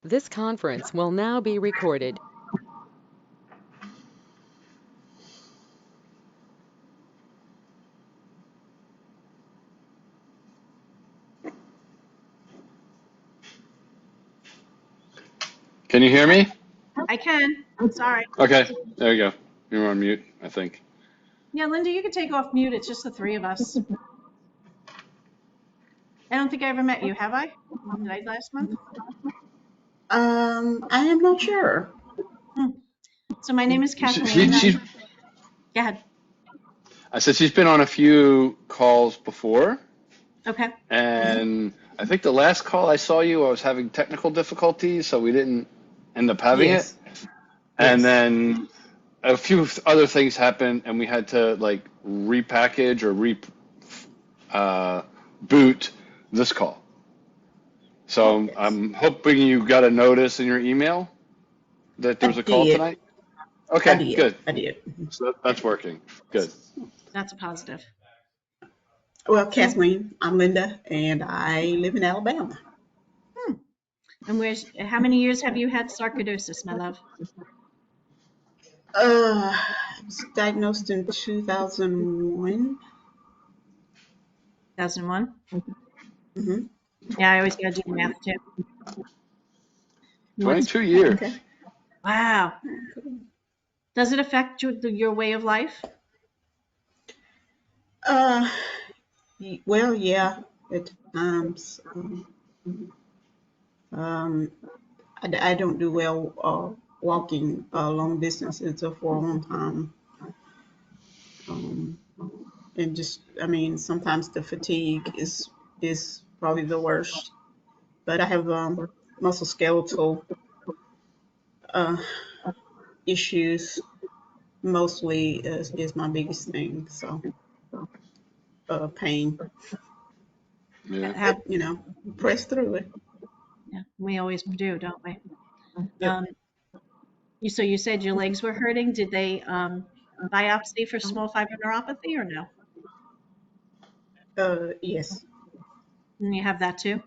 This conference will now be recorded. Can you hear me? I can. Sorry. Okay, there you go. You're on mute, I think. Yeah, Linda, you can take off mute. It's just the three of us. I don't think I ever met you, have I? Did I last month? I am not sure. So my name is She, Kathleen. she's, Go ahead. I said she's been on a few calls before, Okay. and I think the last call I saw you, I was having technical difficulties, so we didn't end up having it. Yes, And yes. then a few other things happened, and we had to like repackage or boot this call. So Yes. I'm hoping you got a notice in your email that there I was a call did. tonight. I Okay, did. good. I did. So that's working. Good. That's a positive. Well, So, Kathleen, I'm Linda, and I live in Alabama. and how many years have you had sarcoidosis, my love? I was diagnosed in 2001. 2001? Mm-hmm. Yeah, I always got to do math too. What's, 22 years. Okay. wow. Does it affect your way of life? Uh, well, yeah, at times. Um, I don't do well walking long distances for a long time. Um, and just, I mean, sometimes the fatigue is probably the worst. But I have musculoskeletal uh, issues mostly is my biggest thing. So pain, Yeah. but press through it. Yeah, we always do, don't we? Yep. Um, so you said your legs were hurting. Did they biopsy for small fiber neuropathy or no? Yes, And you have that too?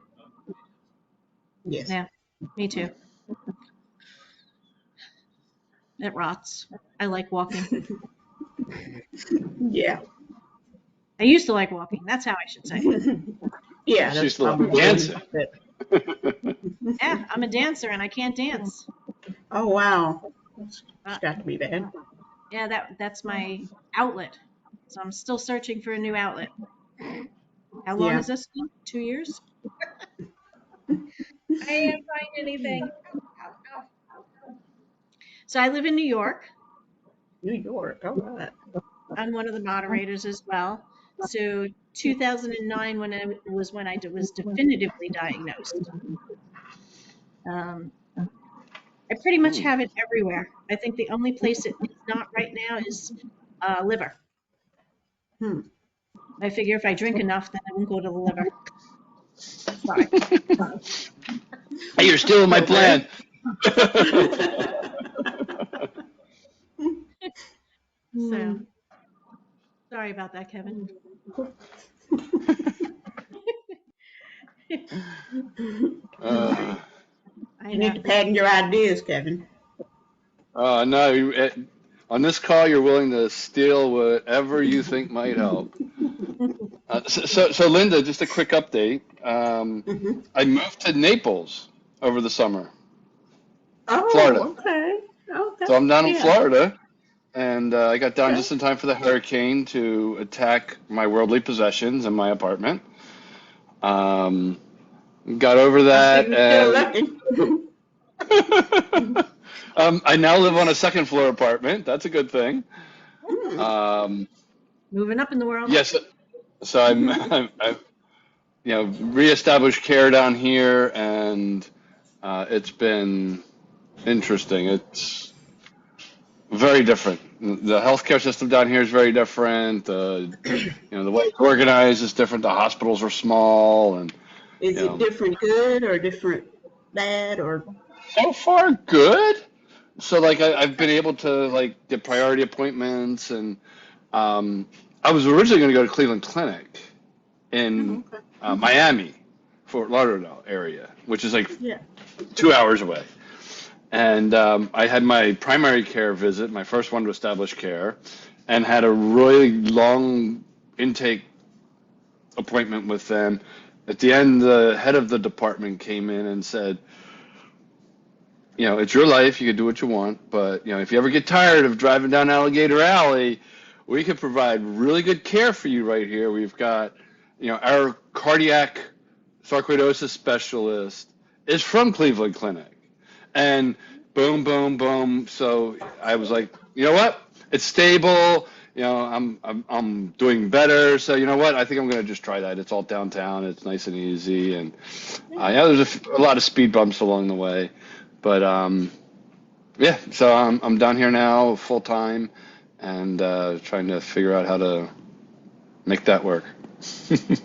yes. Yeah, me too. It rots. I like walking. Yeah. I used to like walking. That's how I should say. Yeah, She that's used to love probably dancing. it. Yeah, I'm a dancer and I can't dance. Oh wow, it's Uh, got to be bad. yeah, that's my outlet. So I'm still searching for a new outlet. How long Yeah. is this? 2 years? I can't find anything. So I live in New York. New York. All right. I'm one of the moderators as well. So 2009 when I was definitively diagnosed. Um, I pretty much Hmm. have it everywhere. I think the only place it's not right now is liver. Hmm. I figure if I drink enough, then I won't go to the liver. Sorry. Hey, you're stealing my Okay. plan. So Hmm. sorry about that, Kevin. uh, I You need know. to patent your ideas, Kevin. no, on this call, you're willing to steal whatever you think might help. So Linda, just a quick update. Hmm. I moved to Naples over the summer, Florida. Oh, okay. So Okay. I'm down in Yeah. Florida, and I got down Okay. just in time for the hurricane to attack my worldly possessions in my apartment. Um, got over I see that, you're still and lucky. I now live on a second floor apartment. That's a good thing. Hmm. Um, Moving up in the world. yes, so I've reestablished care down here, and it's been interesting. It's very different. The healthcare system down here is very different. The way it's organized is different. The hospitals are small, and Is you it know, different good or different bad or so far good. So like I've okay? been able to like get priority appointments, and I was originally going to go to Cleveland Clinic Oh, in okay. Miami Fort Lauderdale area, which is like Yeah. 2 hours away. And I had my primary care visit, my first one to establish care, and had a really long intake appointment with them. At the end, the head of the department came in and said, it's your life. You can do what you want. But, if you ever get tired of driving down Alligator Alley, we could provide really good care for you right here. We've got, our cardiac sarcoidosis specialist is from Cleveland Clinic. And boom, boom, boom. So I was like, you know what? It's stable. I'm doing better. So you know what? I think I'm going to just try that. It's all downtown. It's nice and easy. And there's a lot of speed bumps along the way. But yeah, so I'm down here now full time and trying to figure out how to make that work. Good.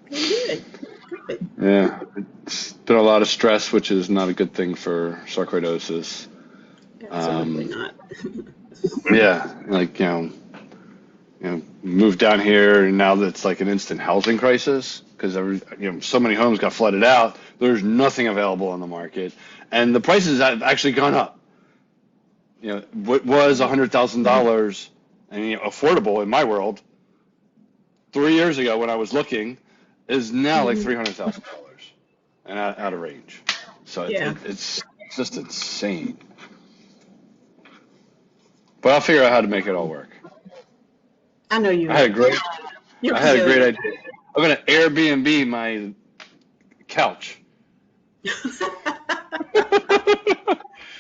Good. Yeah, it's been a lot of stress, which is not a good thing for sarcoidosis. Absolutely not. Yeah, like moved down here, and now that's like an instant housing crisis because so many homes got flooded out. There's nothing available on the market, and the prices have actually gone up. What was $100,000 and affordable in my world 3 years ago when I was looking is now like $300,000 and out of range. So it's just insane. But I'll figure out how to make it all work. I know you. I had a great idea. I'm gonna Airbnb my couch. Because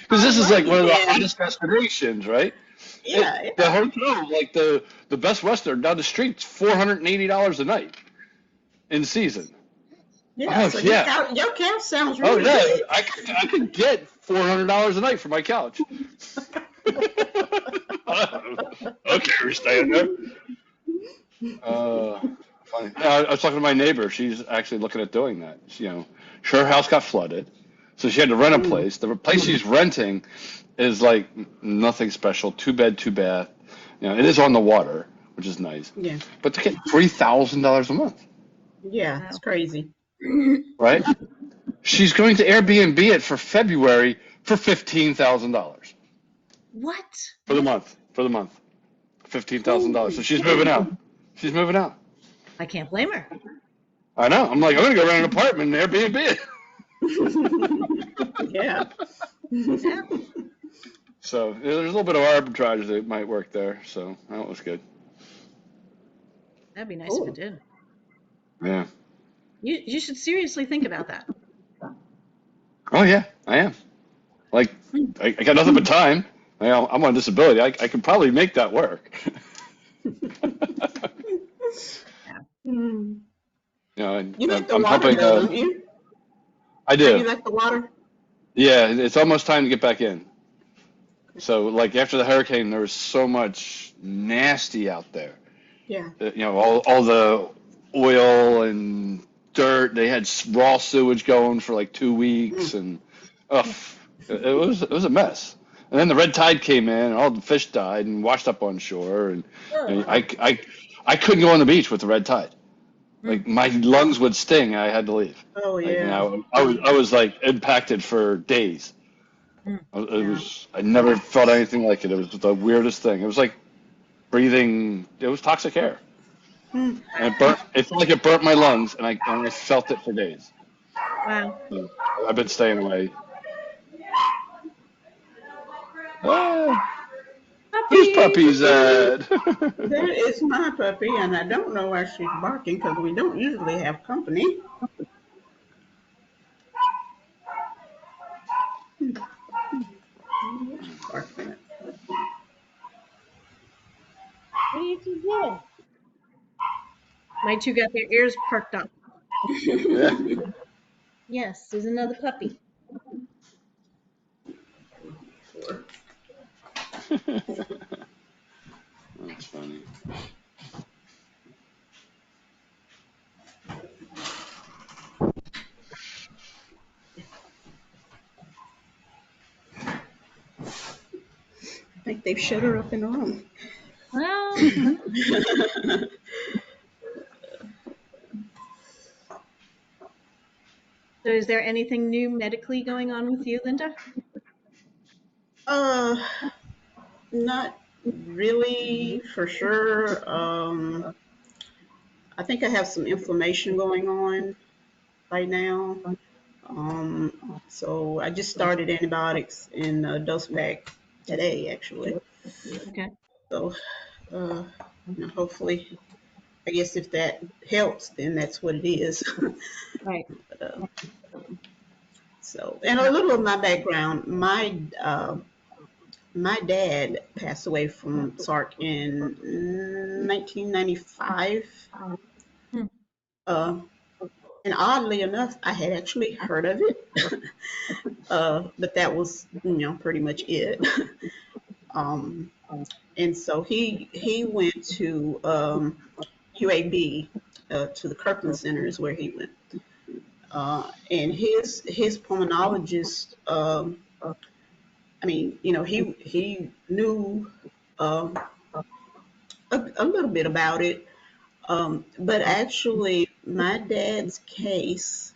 this is like one of the hottest destinations, right? Yeah. The hotel, like the Best Western down the street's $480 a night in season. Yeah. Oh, So yeah. your couch sounds really Oh yeah, good. I could get $400 a night for my couch. Okay, we're staying there. Funny. I was talking to my neighbor. She's actually looking at doing that. Her house got flooded, so she had to rent a place. The place she's renting is like nothing special. 2 bed, 2 bath. It is on the water, which is nice. Yeah. But to get $3,000 a month, Yeah, it's crazy. right? She's going to Airbnb it for February for $15,000 What? for the month. $15,000. So she's moving out. I can't blame her. I know. I'm like, I'm gonna go rent an apartment and Airbnb it. Yeah. So there's a little bit of arbitrage that might work there. So that was good. That'd be nice if it did. Yeah. You should seriously think about that. Oh yeah, I am. Like, I got nothing but time. I'm on disability. I could probably make that work. Mm. And You like the I'm water, hoping. though, don't you? I Do do. you like the water? Yeah, it's almost time to get back in. So, like after the hurricane, there was so much nasty out there. Yeah. All the oil and dirt. They had raw sewage going for like 2 weeks, and it was a mess. And then the red tide came in, and all the fish died and washed up on shore. And I couldn't go on the beach with the red tide. Like my lungs would sting. I had to leave. Oh yeah. I was like impacted for days. I never felt anything like it. It was the weirdest thing. It was like breathing. It was toxic air. And it burnt. It felt like it burnt my lungs, and I felt it for days. Wow. So I've been staying away. Ah, whose puppy's that? That is my puppy, and I don't know why she's barking because we don't usually have company. Barking. What are you two doing? My two got their ears perked up. Yeah. Yes, there's another puppy. That's funny. I think they've shut her up in a room. Well, So is there anything new medically going on with you, Linda? Uh, Not really for sure. I think I have some inflammation going on right now. So I just started antibiotics in a dose pack today, actually. Okay. So, uh, hopefully, I guess if that helps, then that's what it is. Right. But, so, and a little of my background, my dad passed away from Sarc in 1995. Hmm. Uh, and oddly enough, I had actually heard of it, but that was, pretty much it. Um, and so he went to UAB, to the Kirkland Center is where he went. And his pulmonologist, I mean, he knew um, a little bit about it, but actually, my dad's case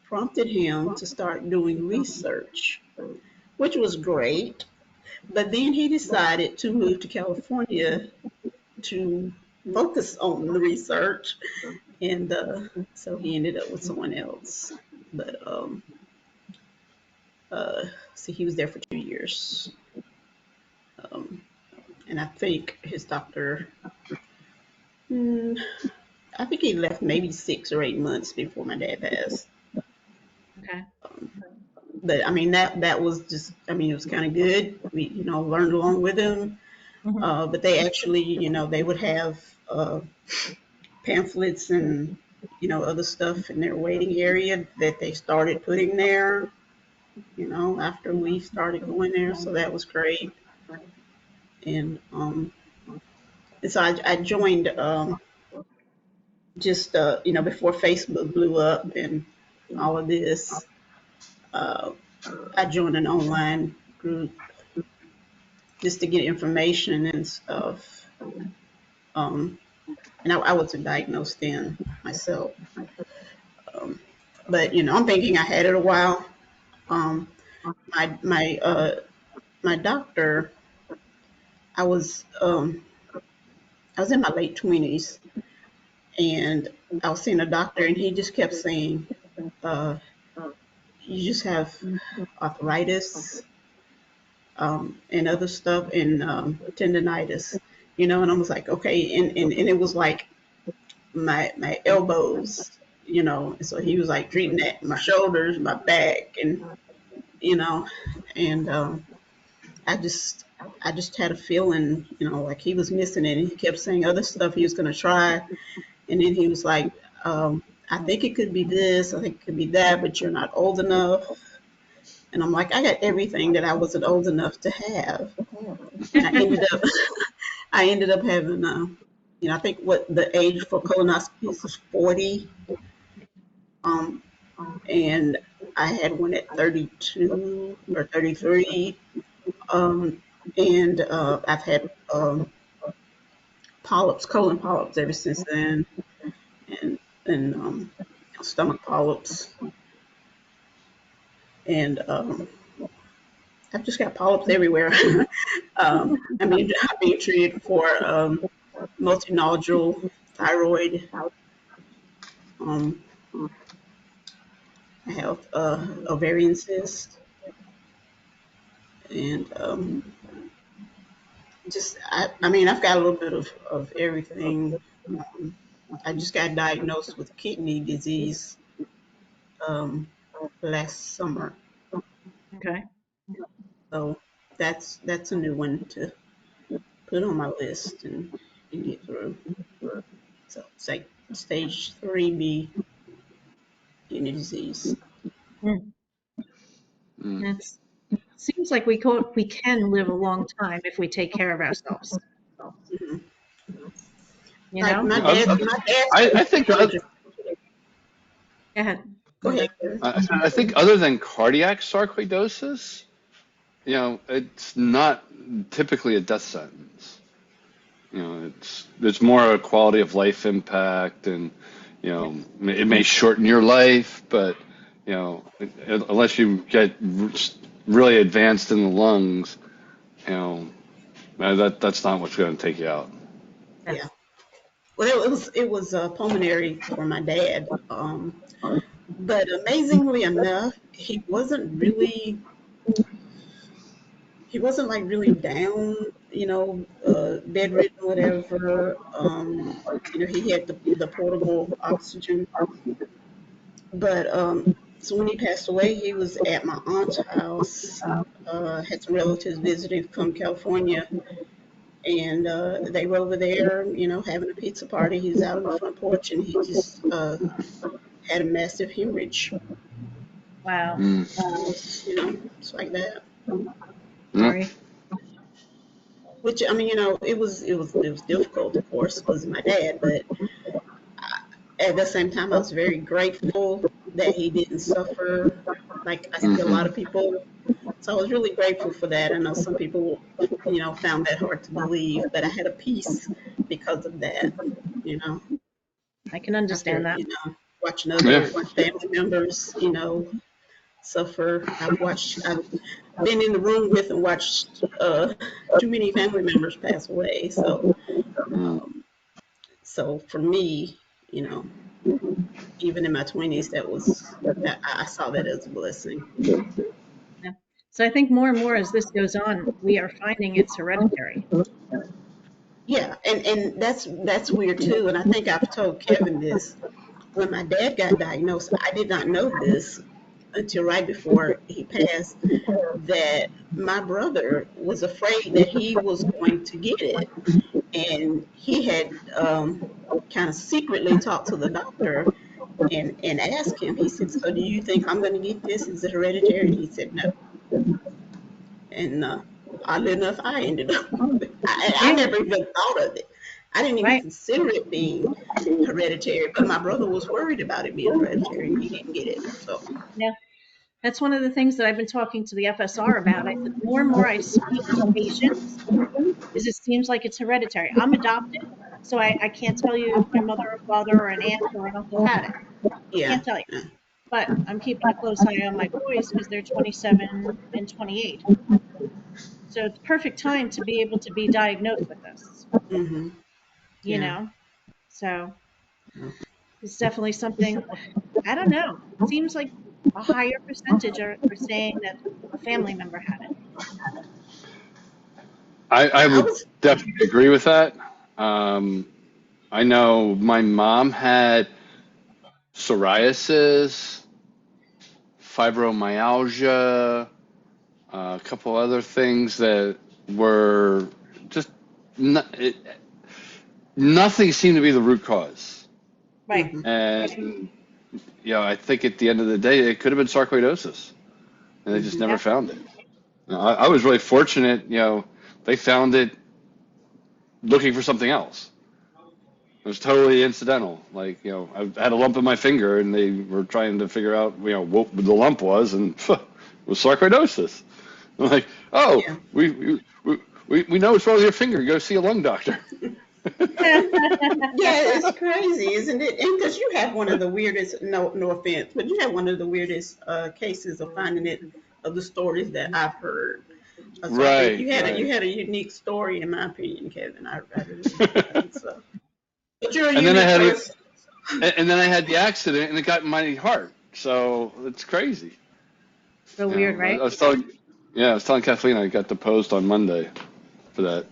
prompted him to start doing research, which was great. But then he decided to move to California to focus on the research, and so he ended up with someone else. But uh, see, he was there for 2 years, um, and I think his doctor, hmm, I think he left maybe 6 or 8 months before my dad passed. Okay. Um, but I mean that was just, I mean, it was kind of good. We learned along with him. Hmm. But they actually, they would have uh, pamphlets and other stuff in their waiting area that they started putting there. After we started going there, so that was great. And so I joined, just before Facebook blew up and all of this. Uh, I joined an online group just to get information and stuff. Um, and I wasn't diagnosed then myself. Um, but I'm thinking I had it a while. Um, my doctor, I was um, I was in my late 20s, and I was seeing a doctor, and he just kept saying, uh, "You just have arthritis, and other stuff, and tendonitis." And I was like, okay, and it was like my elbows, and so he was like treating that, my shoulders, my back, and you know, and I just I just had a feeling, like he was missing it, and he kept saying other stuff he was gonna try, and then he was like, I think it could be this, I think it could be that, but you're not old enough. And I'm like, I got everything that I wasn't old enough to have, and I ended up having, I think what the age for colonoscopies is 40, um, and I had one at 32 or 33. Um, and I've had polyps, colon polyps ever since then, and stomach polyps, and I've just got polyps everywhere. I'm being treated for multinodal thyroid. Um, I have ovarian cyst, and I mean, I've got a little bit of everything. Um, I just got diagnosed with kidney disease um, last summer. Okay. So that's a new one to put on my list and get through. So it's like stage 3B kidney disease. Mm. Mm. It seems like we can live a long time if we take care of ourselves. Mhm. You Like know. my Yeah, dad, my dad's I think cardiologist. Go ahead, Go Linda. ahead, Karen. I think other than cardiac sarcoidosis, it's not typically a death sentence. It's more a quality of life impact, and it may shorten your life, but you know, unless you get really advanced in the lungs, you know, that's not what's going to take you out. Yeah. Yeah. Well, it was pulmonary for my dad. But amazingly enough, he wasn't like really down, bedridden, whatever. He had the portable oxygen. But so when he passed away, he was at my aunt's house. Had some relatives visiting from California, and they were over there, having a pizza party. He was out on the front porch, and he just had a massive hemorrhage. Wow. Mm. It's like that. Yeah. Sorry. Which I mean, it was difficult, of course, because my dad. But at the same time, I was very grateful that he didn't suffer like I see a lot Hmm. of people. So I was really grateful for that. I know some people, found that hard to believe, but I had a peace because of that. You know, I can after understand that. watching Yeah. other family members, suffer. I've been in the room with and watched too many family members pass away. So, Mm. um, so for me, you know, even in my 20s, I saw that as a blessing. Yeah. So I think more and more as this goes on, we are finding it's hereditary. Yeah, and that's weird too. And I think I've told Kevin this. When my dad got diagnosed, I did not know this until right before he passed, that my brother was afraid that he was going to get it. And he had kind of secretly talked to the doctor and asked him, he said, "So do you think I'm going to get this? Is it hereditary?" And he said, "No." And oddly enough, I ended up, I Really? never even thought of it. I didn't even Right. consider it being hereditary, but my brother was worried about it being hereditary and he didn't get it. So, Yeah. That's one of the things that I've been talking to the FSR about. I said, the more and more I speak to patients, is it seems like it's hereditary. I'm adopted, so I can't tell you if my mother or father or an aunt or an uncle had it. yeah. Can't tell you. Yeah. But I'm keeping a close eye on my boys because they're 27 and 28. So it's perfect time to be able to be diagnosed with this, Mm-hmm. you Yeah. know? So Yeah. it's definitely something, I don't know. It seems like a higher percentage are saying that a family member had it. I I would was, definitely agree with that. Um, I know my mom had psoriasis, fibromyalgia, a couple other things that were just not, nothing seemed to be the root cause. Right. mm-hmm. And I think at the end of the day, it could have been sarcoidosis, and they just Mm-hmm. never Yeah. found it. I was really fortunate. They found it looking for something else. It was totally incidental. Like, I had a lump in my finger, and they were trying to figure out, what the lump was, and it was sarcoidosis. I'm like, oh, Yeah. we know what's wrong with your finger. Go see a lung doctor. Yeah, it's crazy, isn't it? And because you have one of the weirdest, no offense, but you have one of the weirdest cases of finding it, of the stories that I've heard. So I think Right, you had right. a unique story, in my opinion, Kevin. I really do think so. But you're a And then I unique had person. and then I had the accident, and it got in my heart. So it's crazy. So weird, I right? was telling, yeah, I was telling Kathleen I got deposed on Monday for that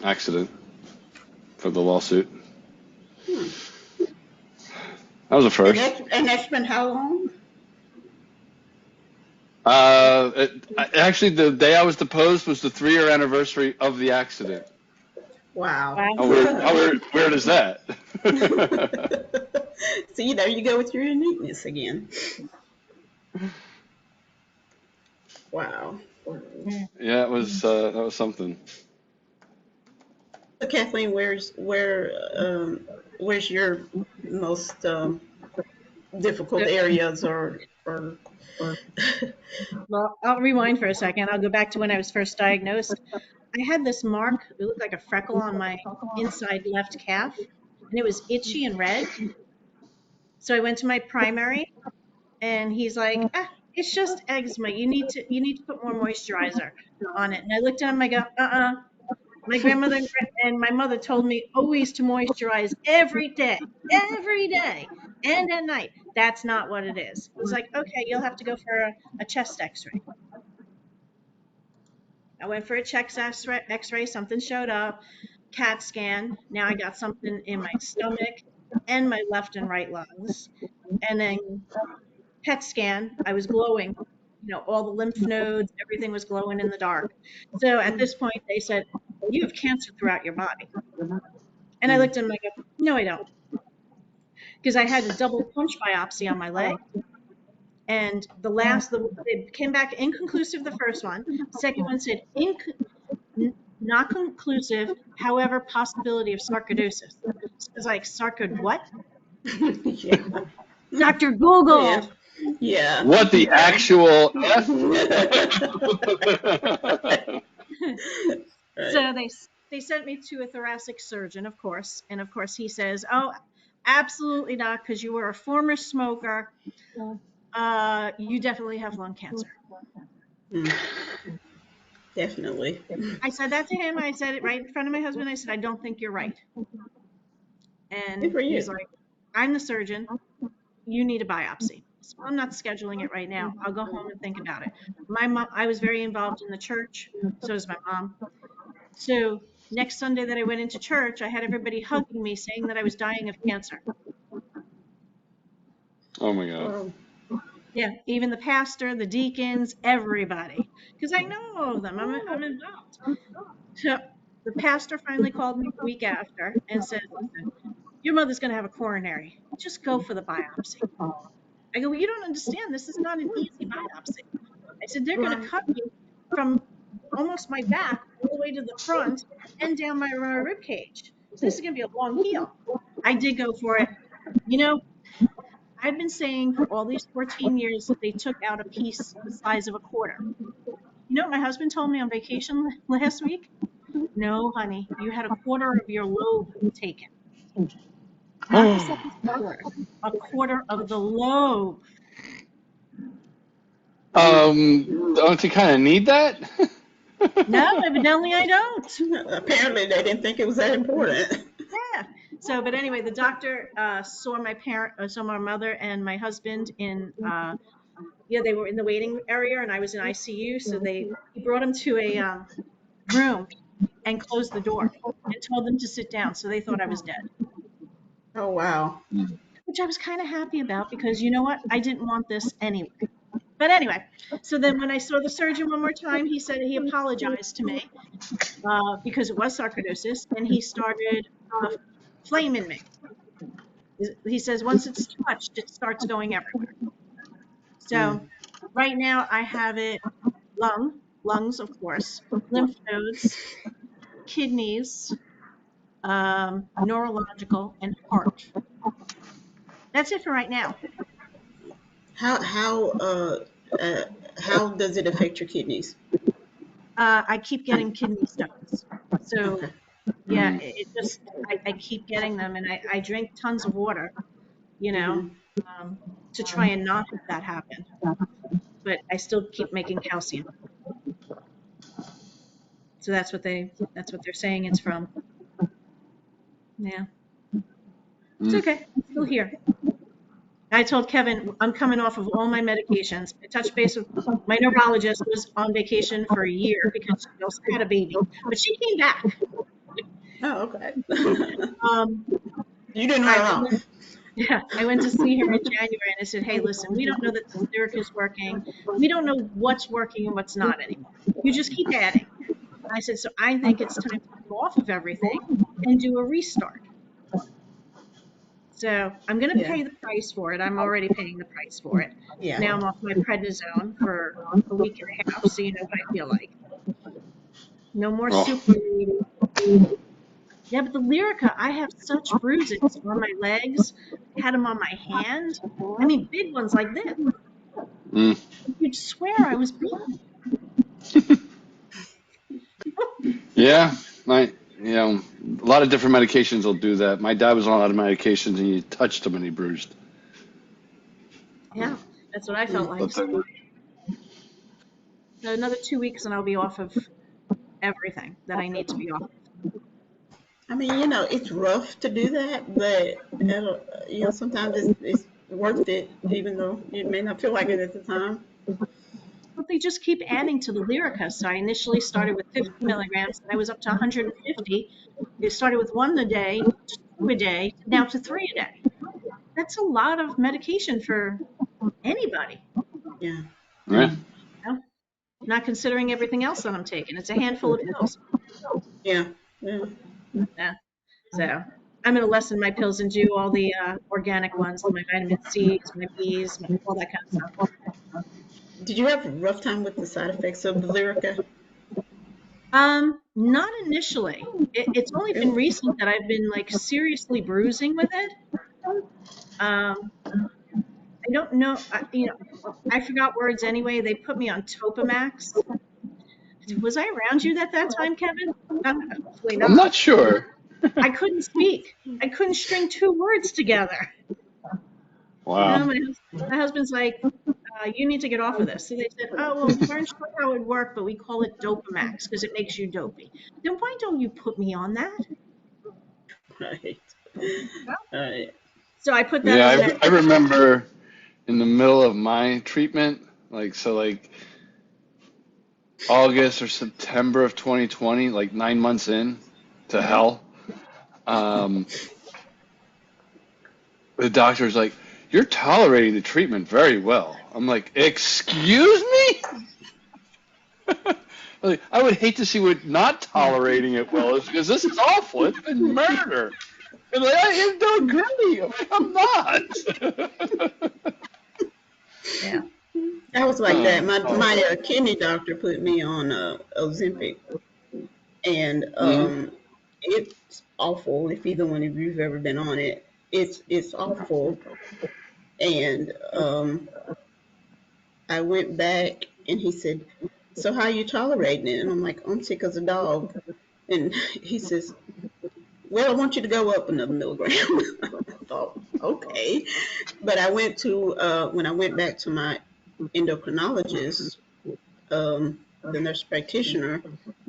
accident, for the lawsuit. Hmm. That was a And first. that's been how long? Actually, the day I was deposed was the 3-year anniversary of the accident. Wow. Wow. How weird is that? See, there you go with your uniqueness again. Wow. Mm. Yeah, that was something. So Kathleen, where's your most difficult So, areas or well, I'll rewind for a second. I'll go back to when I was first diagnosed. I had this mark, it looked like a freckle on my inside left calf, and it was itchy and red. So I went to my primary, And he's like, it's just eczema. You need to put more moisturizer on it. And I looked at him, I go, My grandmother and my mother told me always to moisturize every day, and at night. That's not what it is. He's like, okay, you'll have to go for a chest x-ray. I went for a chest x-ray, something showed up, CAT scan. Now I got something in my stomach and my left and right lungs. And then PET scan, I was glowing. All the lymph nodes, everything was glowing in the dark. So at this point, they said, you have cancer throughout your body. And I looked at him and I go, no, I don't. Because I had a double punch biopsy on my leg. And it came back inconclusive, the first one. Second one said, not conclusive, however, possibility of sarcoidosis. So I was like, sarcoid what? Yeah. Dr. Google. Yeah. Yeah. What the actual F? Right. So they sent me to a thoracic surgeon, of course. And of course he says, oh, absolutely not, because you were a former smoker. You definitely have lung cancer. Definitely. I said that to him. I said it right in front of my husband. I said, I don't think you're right. And he's like, I'm the surgeon. You need a biopsy. So I'm not scheduling it right now. I'll go home and think about it. My mom, I was very involved in the church. So was my mom. So next Sunday that I went into church, I had everybody hugging me saying that I was dying of cancer. Oh my God. Yeah, even the pastor, the deacons, everybody. Because I know all of them. I'm involved. So the pastor finally called me a week after and said, listen, your mother's going to have a coronary. Just go for the biopsy. I go, well, you don't understand. This is not an easy biopsy. I said, they're going to cut me from almost my back all the way to the front and down my rib cage. So this is going to be a long heel. I did go for it. I've been saying for all these 14 years that they took out a piece the size of a quarter. You know what my husband told me on vacation last week? No, honey, you had a quarter of your lobe taken. Not the size of a quarter. A quarter of the lobe. Don't you kind of need that? No, evidently I don't. Apparently they didn't think it was that important. Yeah. So, but anyway, the doctor saw my mother and my husband in, they were in the waiting area, and I was in ICU. So he brought them to a room and closed the door and told them to sit down. So they thought I was dead. Oh, wow. Which I was kind of happy about because you know what? I didn't want this anyway. But anyway, so then when I saw the surgeon one more time, he said he apologized to me because it was sarcoidosis, and he started flaming me. He says once it's touched, it starts going everywhere. So right now I have it lungs, of course, lymph nodes, kidneys, neurological, and heart. That's it for right now. How does it affect your kidneys? I keep getting kidney stones. So Okay. yeah, it just I keep getting them, and I drink tons of water, to try and not have that happen. But I still keep making calcium. So that's what they're saying it's from. Yeah. It's okay. I'm still here. I told Kevin I'm coming off of all my medications. I touched base with my neurologist, who was on vacation for a year because she also had a baby, but she came back. Oh, okay. You didn't run off. Yeah, I went to see her in January, and I said, hey, listen, we don't know that the lyric is working. We don't know what's working and what's not anymore. You just keep adding. I said, so I think it's time to go off of everything and do a restart. So I'm going to pay the price for it. I'm already paying the price for it. Yeah. Now I'm off my prednisone for a week and a half, so you know what I feel like. No more super. Yeah, but the Lyrica, I have such bruises on my legs. I had them on my hand. I mean, big ones like this. You'd swear I was beaten. Yeah, a lot of different medications will do that. My dad was on a lot of medications, and you touched him and he bruised. Yeah, That's what I felt like. But then, So another 2 weeks and I'll be off of everything that I need to be off. I mean, it's rough to do that, but sometimes it's worth it, even though you may not feel like it at the time. But they just keep adding to the Lyrica. So I initially started with 50 milligrams, and I was up to 150. It started with one a day, to two a day, now to three a day. That's a lot of medication for anybody. Yeah. yeah. You know? Not considering everything else that I'm taking. It's a handful of pills. Yeah. Yeah. Yeah. So I'm going to lessen my pills and do all the organic ones, my vitamin C's, my B's, all that kind of stuff. Did you have a rough time with the side effects of the Lyrica? Not initially. It's only been Really? recent that I've been like seriously bruising with it. Um, I don't know. I forgot words anyway. They put me on Topamax. Was I around you at that time, Kevin? Hopefully I'm not. not sure. I couldn't speak. I couldn't string two words together. Wow. My husband's like, you need to get off of this. So they said, oh, well, we weren't sure how it would work, but we call it Dopamax because it makes you dopey. Then why don't you put me on that? Right. Right. So I put that Yeah, on that. I remember in the middle of my treatment, like August or September of 2020, like 9 months in to hell. Um, the doctor's like, "You're tolerating the treatment very well." I'm like, "Excuse me?" Like, I would hate to see what not tolerating it well is because this is awful. It's been murder. And like, I don't agree. I'm not. Yeah. I was like that. My Oh. my kidney doctor put me on Ozempic, and Hmm. it's awful. If either one of you've ever been on it, it's awful. And I went back, and he said, "So how you tolerating it?" And I'm like, "I'm sick as a dog." And he says, "Well, I want you to go up another milligram." I thought, okay, but I went to when I went back to my endocrinologist, the nurse practitioner,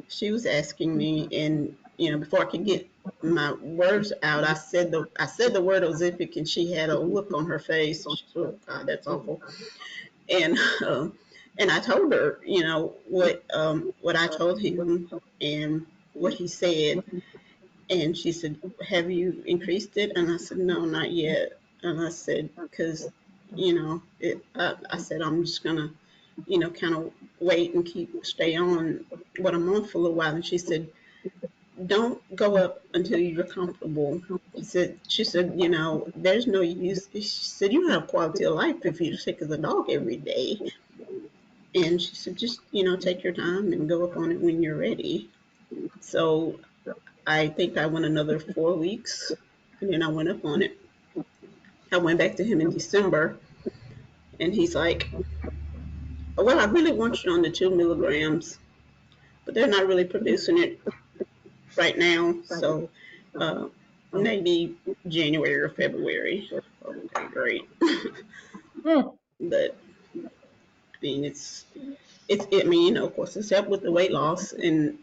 she was asking me, and before I could get my words out, I said the word Ozempic, and she had a look on her face. She said, "Oh God, that's awful." And and I told her, what I told him and what he said, and she said, "Have you increased it?" And I said, "No, not yet." And I said, "Because, I said, I'm just going to, kind of wait and stay on what I'm on for a little while." And she said, "Don't go up until you're comfortable." She said, "There's no use." She said, "You have quality of life if you're sick as a dog every day." And she said, "Just, take your time and go up on it when you're ready." So I think I went another 4 weeks, and then I went up on it. I went back to him in December, and he's like, "Well, I really want you on the 2 milligrams, but they're not really producing it right now. So uh, maybe January or February." Okay, great. Hmm. But I mean, I mean, of course, it's helped with the weight loss, and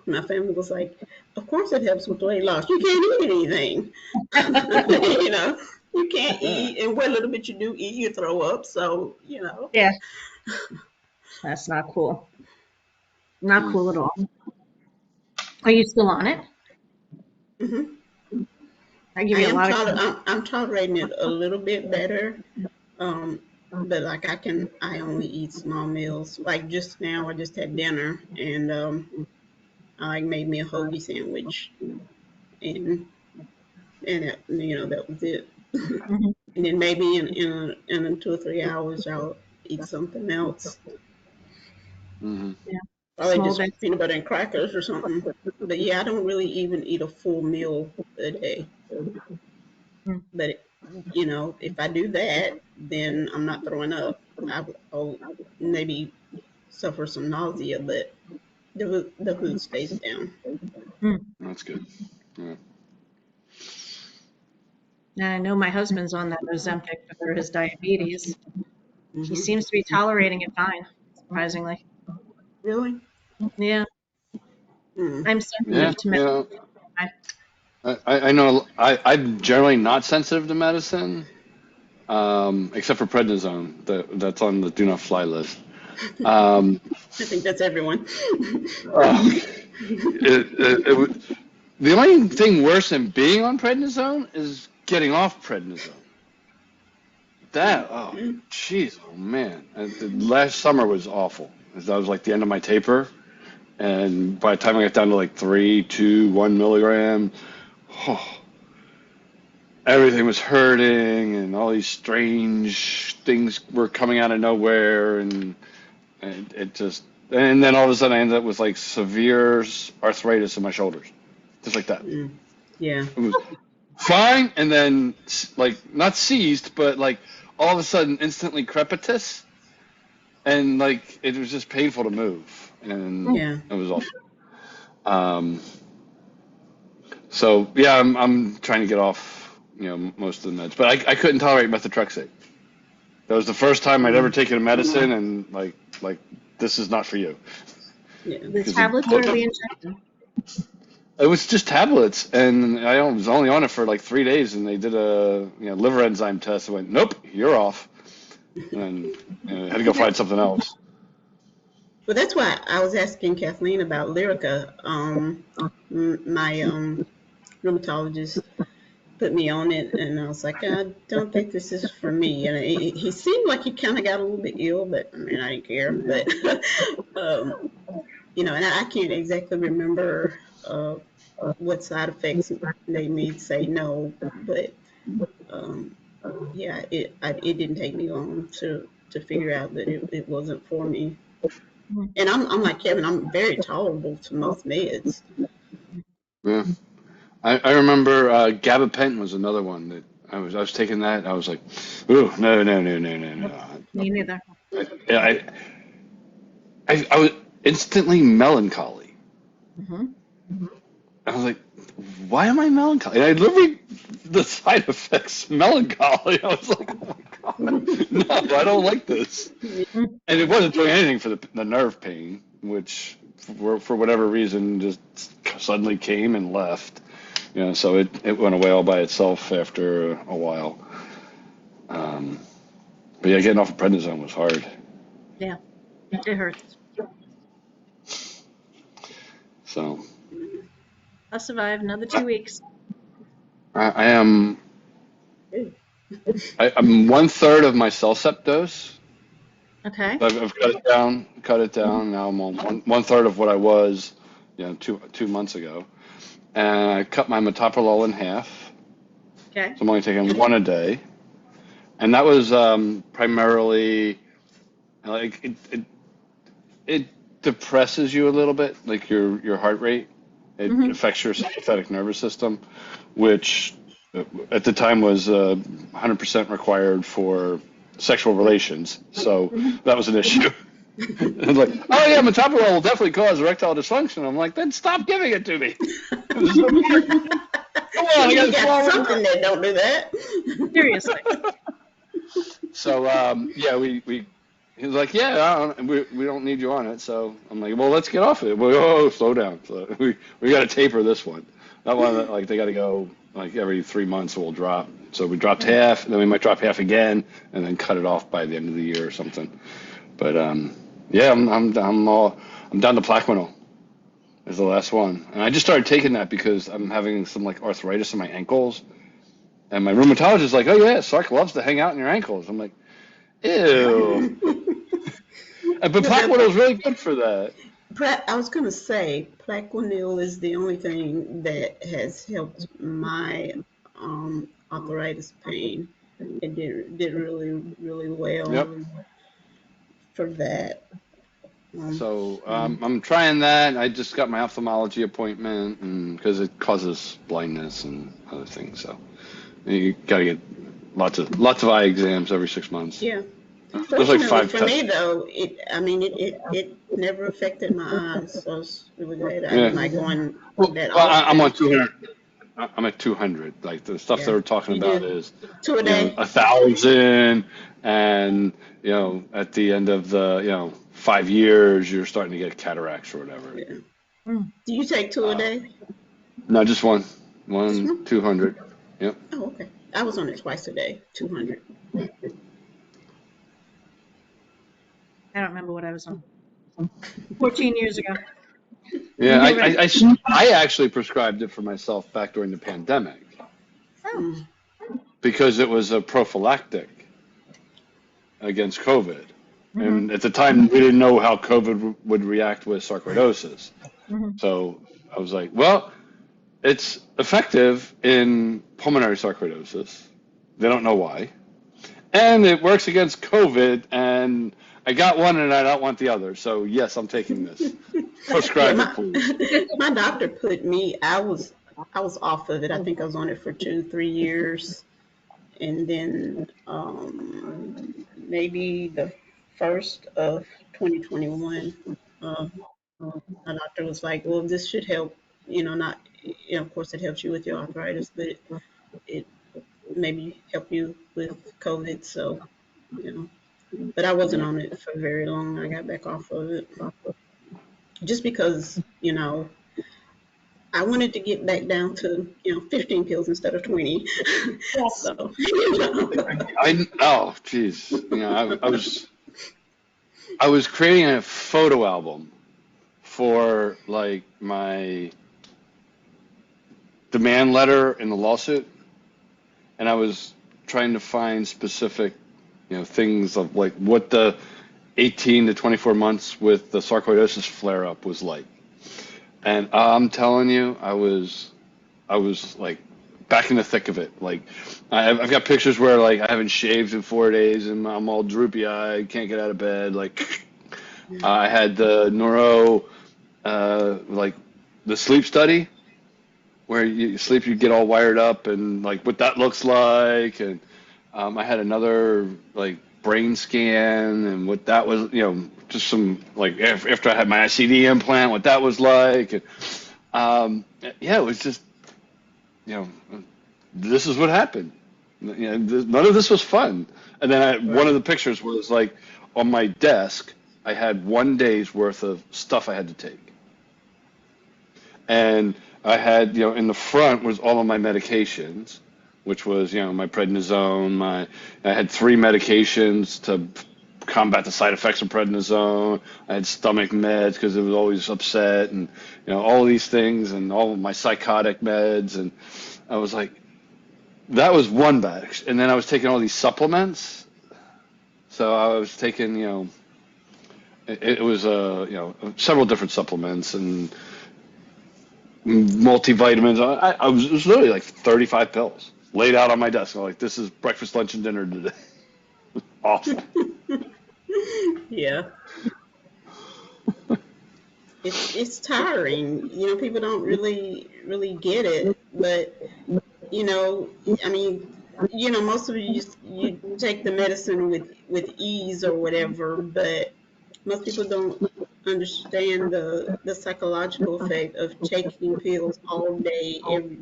my family was like, "Of course, it helps with the weight loss. You can't eat anything." you know, you can't eat, and what little bit you do eat, you throw up. So, Yeah. That's not cool. Not Mm. cool at all. Are you still on it? hmm I give I you a am lot of. I'm tolerating it a little bit better. Um, but like I only eat small meals. Like just now, I just had dinner, and I like made me a hoagie sandwich, and that was it. Mhm. And then maybe in 2 or 3 hours, I'll eat something else. Hmm. Yeah. Probably Small just bits. peanut butter and crackers or something. But yeah, I don't really even eat a full meal a day. Mm. But if I do that, then I'm not throwing up. I'll maybe suffer some nausea, but the food stays down. Mm. That's good. Yeah. I know my husband's on that Ozempic for his diabetes. He Hmm. seems to be tolerating it fine, surprisingly. Really? Yeah, Mm. I'm Yeah, sensitive to you medicine. know, I know I'm generally not sensitive to medicine, except for prednisone. That's on the do not fly list. Um, I think that's everyone. oh, the only thing worse than being on prednisone is getting off prednisone. Oh, Mm. jeez, oh man. The last summer was awful. That was like the end of my taper. And by the time I got down to like 3, 2, 1 milligram, oh, everything was hurting and all these strange things were coming out of nowhere. And it just, and then all of a sudden I ended up with like severe arthritis in my shoulders. Just like that. Mm. Yeah. It was fine. And then like not seized, but like all of a sudden instantly crepitus. And like it was just painful to move, and Yeah. it was awful. Um, so yeah, I'm trying to get off, most of the meds, but I couldn't tolerate methotrexate. That was the first time I'd ever Mm. taken a medicine, and like this is not for you Yeah. The because it, tablets or the injection? it was just tablets, and I was only on it for like 3 days, and they did a liver enzyme test. and went, nope, you're off, and had to go find something else. Well, that's why I was asking Kathleen about Lyrica. My rheumatologist put me on it, and I was like, I don't think this is for me. And he seemed like he kind of got a little bit ill, but I mean, I didn't care. But um, and I can't exactly remember what side effects made me say no. But um, yeah, it didn't take me long to figure out that it wasn't for me. And I'm like Kevin, I'm very tolerable to most meds. Yeah. I remember gabapentin was another one that I was taking that. I was like, ooh, no, no, no, no, no, Nope, no. me neither. I was instantly melancholy. Hmm. I was like, why am I melancholy? And I literally the side effects melancholy. I was like, oh my god, no, I don't like this. And it wasn't doing anything for the nerve pain, which for whatever reason just suddenly came and left. So it went away all by itself after a while. Um, but yeah, getting off of prednisone was hard. Yeah, it hurts. So I'll survive another 2 weeks. I am I'm 1/3 of my CellCept dose. Okay. I've cut it down. Now I'm on one third of what I was, 2 months ago, and I cut my metoprolol in half. Okay. So I'm only taking one a day, and that was primarily like it depresses you a little bit, like your heart rate. It Hmm. affects your sympathetic nervous system, which at the time was 100% required for sexual relations. So Hmm. that was an issue. It's like, oh yeah, metoprolol will definitely cause erectile dysfunction. I'm like, then stop giving it to me. This is gonna work. Come on, I You got got 12 something that don't do that. Seriously. So yeah, we he was like, yeah, we don't need you on it. So I'm like, well, let's get off it. Well, oh, slow down. So we got to taper this one. That one, like they got to go like every 3 months. We'll drop. So we dropped half, and then we might drop half again, and then cut it off by the end of the year or something. But yeah, I'm down to Plaquenil is the last one, and I just started taking that because I'm having some like arthritis in my ankles, and my rheumatologist is like, oh yeah, Sark loves to hang out in your ankles. I'm like, ew. But Yeah, Plaquenil is really good for that. I was going to say Plaquenil is the only thing that has helped my arthritis pain. It did really well Yep. for that. So Mm. I'm trying that. I just got my ophthalmology appointment, and because it causes blindness and other things, so you got to get lots of eye exams every 6 months. Yeah. There's like Fortunately five for tests. me though, it never affected my eyes, so I was really glad. I Yeah. didn't like going Well, that I'm on often. 200. I'm at 200. Like the stuff they Yeah. were talking You about do is, two a day? 1,000, and at the end of the 5 years, you're starting to get cataracts or whatever. Yeah. Mm. Do you take two a Uh, day? no, just one, Just one? 200. Yep. Oh, okay. I was on it twice a day, 200. I don't remember what I was on. 14 years ago. Yeah, You're right. I actually prescribed it for myself back during the pandemic Oh. Mm. because it was a prophylactic against COVID. Mm-hmm. And at the time, we didn't know how COVID would react with sarcoidosis. Mm-hmm. So I was like, well, it's effective in pulmonary sarcoidosis. They don't know why. And it works against COVID. And I got one and I don't want the other. So, yes, I'm taking this. Yeah, Prescribe it, my please. my doctor put me. I was off of it. I think I was on it for 2, 3 years, and then maybe the first of 2021, uh, my doctor was like, "Well, this should help. Not of course it helps you with your arthritis, but it maybe help you with COVID." So you know, but I wasn't Yeah. on it for very long. I got back off of it just because. I wanted to get back down to 15 pills instead of 20. Yes. So Oh, geez. I was creating a photo album for like my demand letter in the lawsuit, and I was trying to find specific, things of like what the 18 to 24 months with the sarcoidosis flare up was like. And I'm telling you, I was like back in the thick of it. Like I've got pictures where like I haven't shaved in 4 days and I'm all droopy eyed, can't get out of bed. Like I had the like the sleep study where you sleep, you get all wired up and like what that looks like. And I had another like brain scan and what that was, just some like after I had my ICD implant, what that was like. And yeah, it was just, you know, this is what happened. None of this was fun. And then one of right. the pictures was like on my desk, I had 1 day's worth of stuff I had to take. And I had, in the front was all of my medications, which was, my prednisone, I had 3 medications to combat the side effects of prednisone. I had stomach meds because it was always upset and, all these things and all of my psychotic meds. And I was like, that was one batch. And then I was taking all these supplements. So I was taking, it was, several different supplements and multivitamins. It was literally like 35 pills laid out on my desk. I'm like, this is breakfast, lunch, and dinner today. Awful. Yeah, it's tiring. People don't really get it, but you know, I mean, most of you take the medicine with ease or whatever, but most people don't understand the psychological effect of taking pills all day, every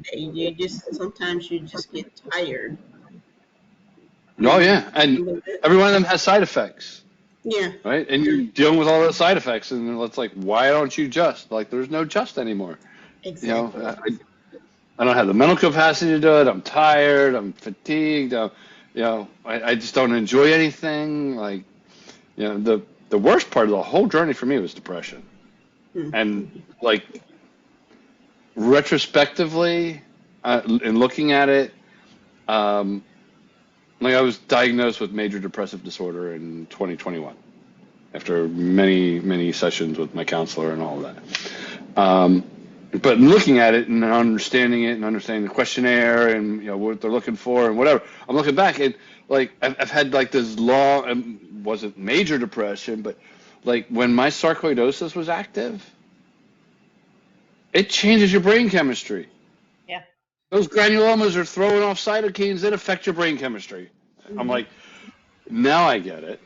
day. Sometimes you just get tired, Oh and yeah, and but every one of them has side effects, yeah, right? And you're dealing with all those side effects, and it's like, why don't you just like? There's no just anymore. You know, exactly. I don't have the mental capacity to do it. I'm tired. I'm fatigued. I just don't enjoy anything. Like, the worst part of the whole journey for me was depression. Mm. And like retrospectively, in looking at it, um, like I was diagnosed with major depressive disorder in 2021 after many, many sessions with my counselor and all of that. But looking at it and understanding it and understanding the questionnaire and what they're looking for and whatever, I'm looking back and like I've had like this long, wasn't major depression, but like when my sarcoidosis was active, it changes your brain chemistry. Yeah. Those granulomas are throwing off cytokines that affect your brain chemistry. I'm Hmm. like, now I get it.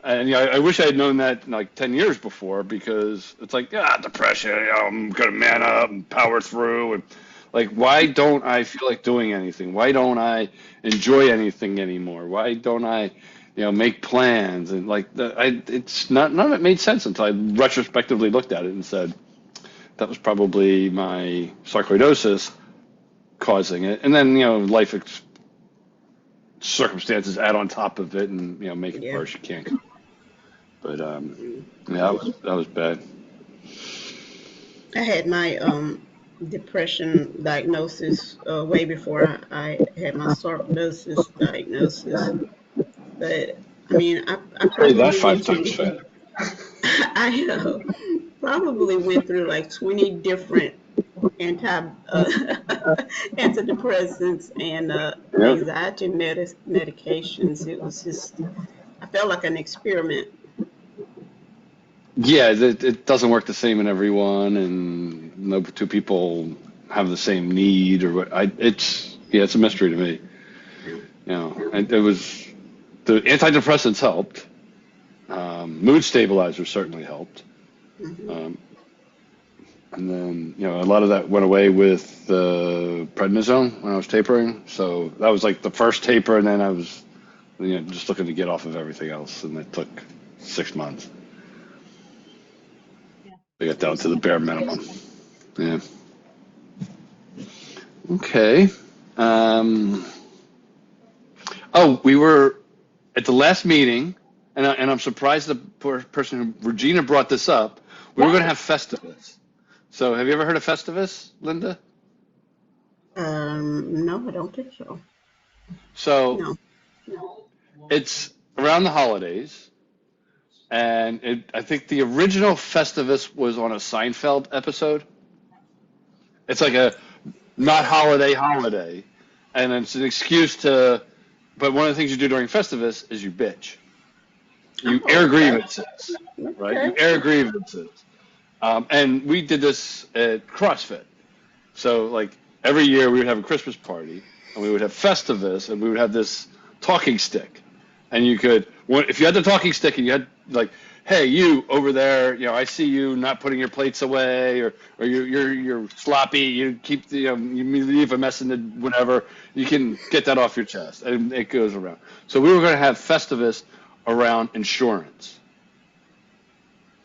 And I wish I had known that like 10 years before because it's like, depression, I'm gonna man up and power through and Like, why don't I feel like doing anything? Why don't I enjoy anything anymore? Why don't I, make plans? And like, it's not, none of it made sense until I retrospectively looked at it and said, that was probably my sarcoidosis causing it. And then, life circumstances add on top of it and, make it Yeah. worse. You can't. But, yeah, that was bad. I had my depression diagnosis way before I had my sarcoidosis diagnosis. But I mean, I Say that probably five went times through fast. I probably went through like 20 different anti antidepressants and Yeah. anxiety medications. It was just I felt like an experiment. Yeah, it doesn't work the same in everyone, and no two people have the same need or what. It's a mystery to me. Yeah. And it was the antidepressants helped. Mood stabilizers certainly helped. Hmm. Um, and then, a lot of that went away with the prednisone when I was tapering. So that was like the first taper, and then I was, just looking to get off of everything else, and it took 6 months. Yeah. I got down to the bare minimum. Yeah. Okay. Um, we were at the last meeting, and I'm surprised the person who Regina brought this up. We were going to have Festivus. So, have you ever heard of Festivus, Linda? No, I don't think so. So, No. it's around the holidays, and I think the original Festivus was on a Seinfeld episode. It's like a not holiday, and it's an excuse to. But one of the things you do during Festivus is you bitch. You Oh, air okay. grievances, right? You Okay. air grievances. And we did this at CrossFit. So, like, every year we would have a Christmas party, and we would have Festivus, and we would have this talking stick. And if you had the talking stick and you had, like, hey, you over there, I see you not putting your plates away, or you're sloppy, you keep you leave a mess in the whatever, you can get that off your chest, and it goes around. So we were going to have Festivus around insurance,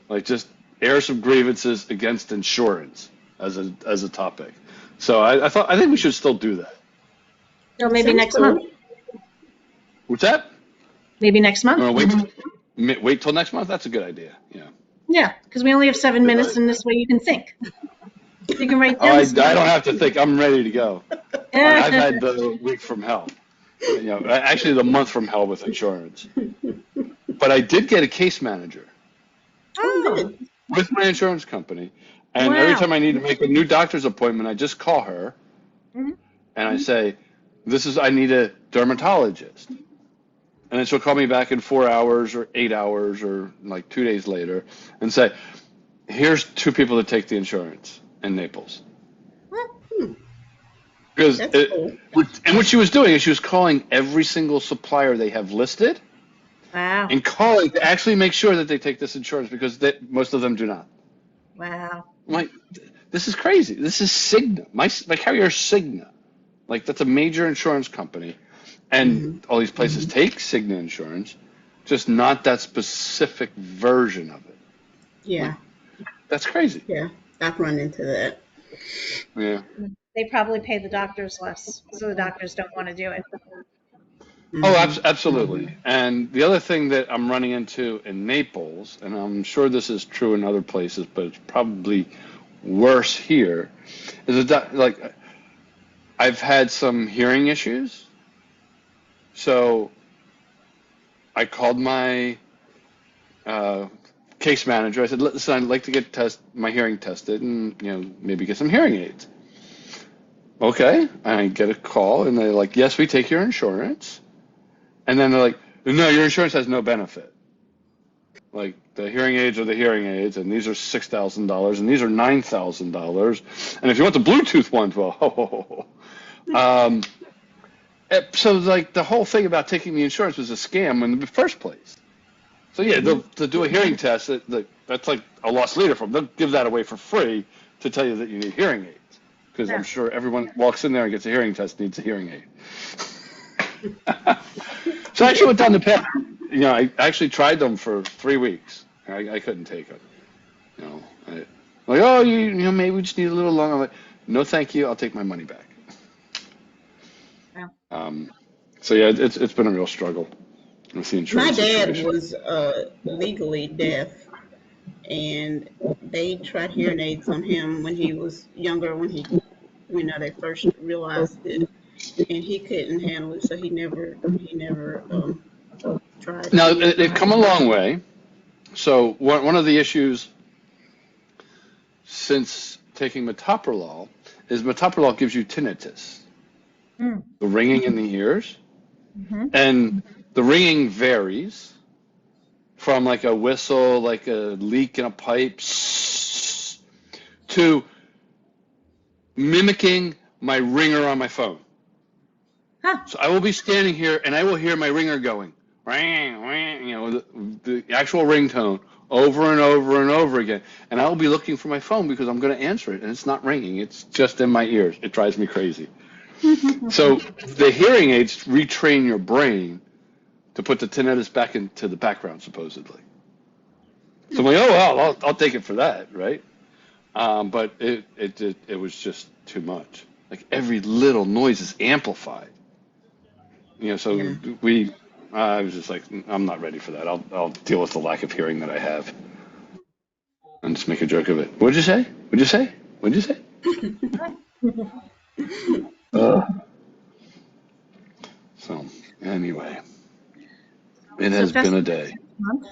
like just air some grievances against insurance as a topic. So I think we should still do that. Or maybe Sounds next month. cool. What's that? Maybe next You month. want to wait till next month? That's a good idea. Yeah. Yeah, because we only have 7 minutes, Because and this way you can think. You can write I down don't stuff. have to think. I'm ready to go. I've had the week from hell. Actually the month from hell with insurance. But I did get a case manager Oh, Oh, good. with my insurance company, and every wow. time I need to make a new doctor's appointment, I just call her Mhm. and I say, I need a dermatologist. And then she'll call me back in 4 hours or 8 hours or like 2 days later and say, here's two people that take the insurance in Naples. Hmm. Because That's cool. and what she was doing is she was calling every single supplier they have listed Wow. and calling to actually make sure that they take this insurance because most of them do not. Wow. I'm like, this is crazy. This is Cigna. My carrier is Cigna. Like, that's a major insurance company. And Hmm. all these places take Cigna insurance, just not that specific version of it. Like, Yeah. that's crazy. Yeah. I've run into that. Yeah. They probably pay the doctors less, so the doctors don't want to do it. Oh, Hmm. absolutely. And the other thing that I'm running into in Naples, and I'm sure this is true in other places, but it's probably worse here, is like I've had some hearing issues. So I called my uh, case manager. I said, "Listen, I'd like to get my hearing tested, and maybe get some hearing aids." Okay, I get a call, and they're like, "Yes, we take your insurance," and then they're like, "No, your insurance has no benefit. Like the hearing aids are the hearing aids, and these are $6,000, and these are $9,000, and if you want the Bluetooth ones, well, ho ho ho ho." So like the whole thing about taking the insurance was a scam in the first place. So yeah, to do a hearing test, that's like a lost leader from. They'll give that away for free to tell you that you need hearing aids. because I'm Yeah. sure everyone walks in there and gets a hearing test needs a hearing aid. So I actually went down the path. I actually tried them for 3 weeks. I couldn't take it. You know, like, oh, maybe we just need a little longer. I'm like, no, thank you. I'll take my money back. Yeah. So yeah, it's been a real struggle with the My insurance dad situation. was legally deaf, and they tried hearing aids on him when he was younger, when they first realized it, and he couldn't handle it, so he never tried Now any of they've them. come a long way. So one of the issues since taking metoprolol is metoprolol gives you tinnitus, Mm. the ringing in the ears, Mm-hmm. and the ringing varies from like a whistle, like a leak in a pipe, to mimicking my ringer on my phone. Huh. So I will be standing here and I will hear my ringer going, ring, ring, the actual ringtone over and over and over again. And I will be looking for my phone because I'm going to answer it and it's not ringing. It's just in my ears. It drives me crazy. So the hearing aids retrain your brain to put the tinnitus back into the background, supposedly. So I'm like, oh, well, I'll take it for that, right? But it was just too much. Like every little noise is amplified. So Yeah. I was just like, I'm not ready for that. I'll deal with the lack of hearing that I have and just make a joke of it. What'd you say? What'd you say? What'd you say? So anyway, it So has been a Festivus day. next month.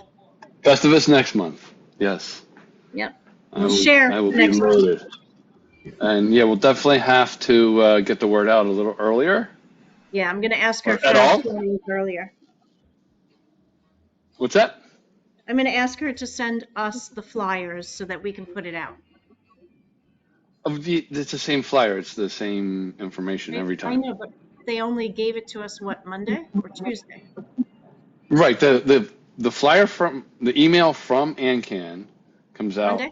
Festivus next month. Yes, Yep. I We'll will. share I will be next week. loaded. And yeah, we'll definitely have to get the word out a little earlier, Yeah, I'm going to ask her or at for all. stories earlier. What's that? I'm going to ask her to send us the flyers so that we can put it out. It's the same flyer. It's the same information every I time. know, but they only gave it to us, what, Monday or Tuesday? Right. The flyer from the email from ANCAN comes out Monday?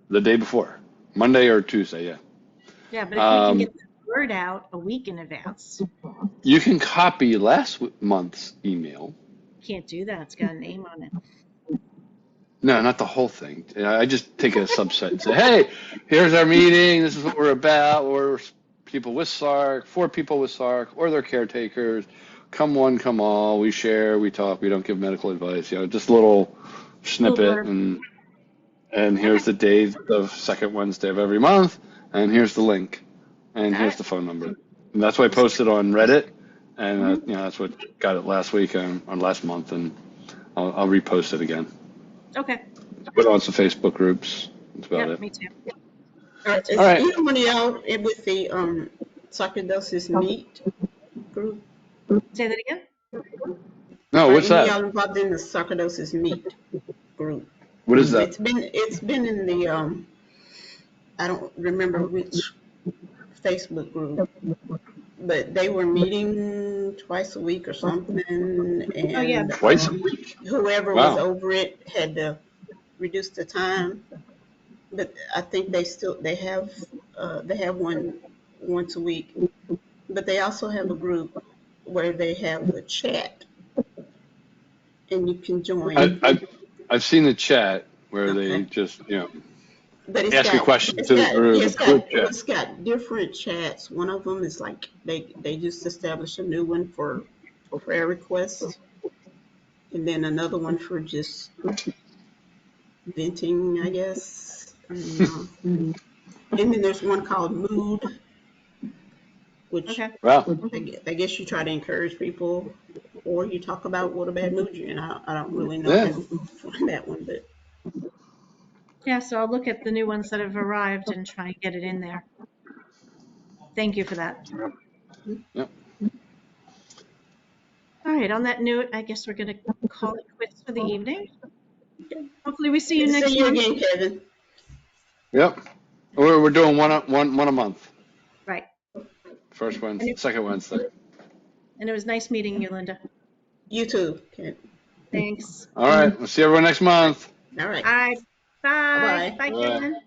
the day before, Monday or Tuesday. Yeah. Yeah, but if we can get the word out a week in advance, You can copy last month's email. can't do that. It's got a name on it. No, not the whole thing. I just take a subset and say, hey, here's our meeting. This is what we're about. We're people with SARC, for people with SARC, or their caretakers. Come one, come all. We share, we talk. We don't give medical advice. Just a little snippet. Blurb. And here's the date of second Wednesday of every month. And here's the link. And All here's right. the phone number. And that's why I posted on Reddit. And Mhm. that's what got it last week or last month. And I'll repost it again. Okay. Put on some Facebook groups. That's about Yep, it. me too. All Is right. anyone of y'all with the sarcoidosis meet group? Say that again? No, Are what's any of that? y'all involved in the sarcoidosis meet group? What is that? It's been in the I don't remember which Facebook group, but they were meeting twice a week or something, Oh, yeah. and Twice a week? whoever was Wow. over it had to reduce the time. But I think they have one once a week. But they also have a group where they have a chat, and you can join. I've seen the chat where they Okay. just But it's ask a got question it's to the got group. it's It's a got group chat. it's got different chats. One of them is like they just established a new one for prayer requests, and then another one for just venting, I guess. And then there's one called Mood, which Okay. Wow. I guess you try to encourage people, or you talk about what a bad mood you're in. I don't really know Yeah. how to find that one, but Yeah, so I'll look at the new ones that have arrived and try and get it in there. Thank you for that. Yep. All right, on that note, I guess we're going to call it quits for the evening. Hopefully we see good you to see next you month. again, Kevin. Yep. We're doing one a month. Right. First And Wednesday, second Wednesday. it was nice meeting you, Linda. You too. Okay. Thanks. All right. We'll see everyone next month. All right. All right. Bye Bye. bye. Bye, Bye. Kevin.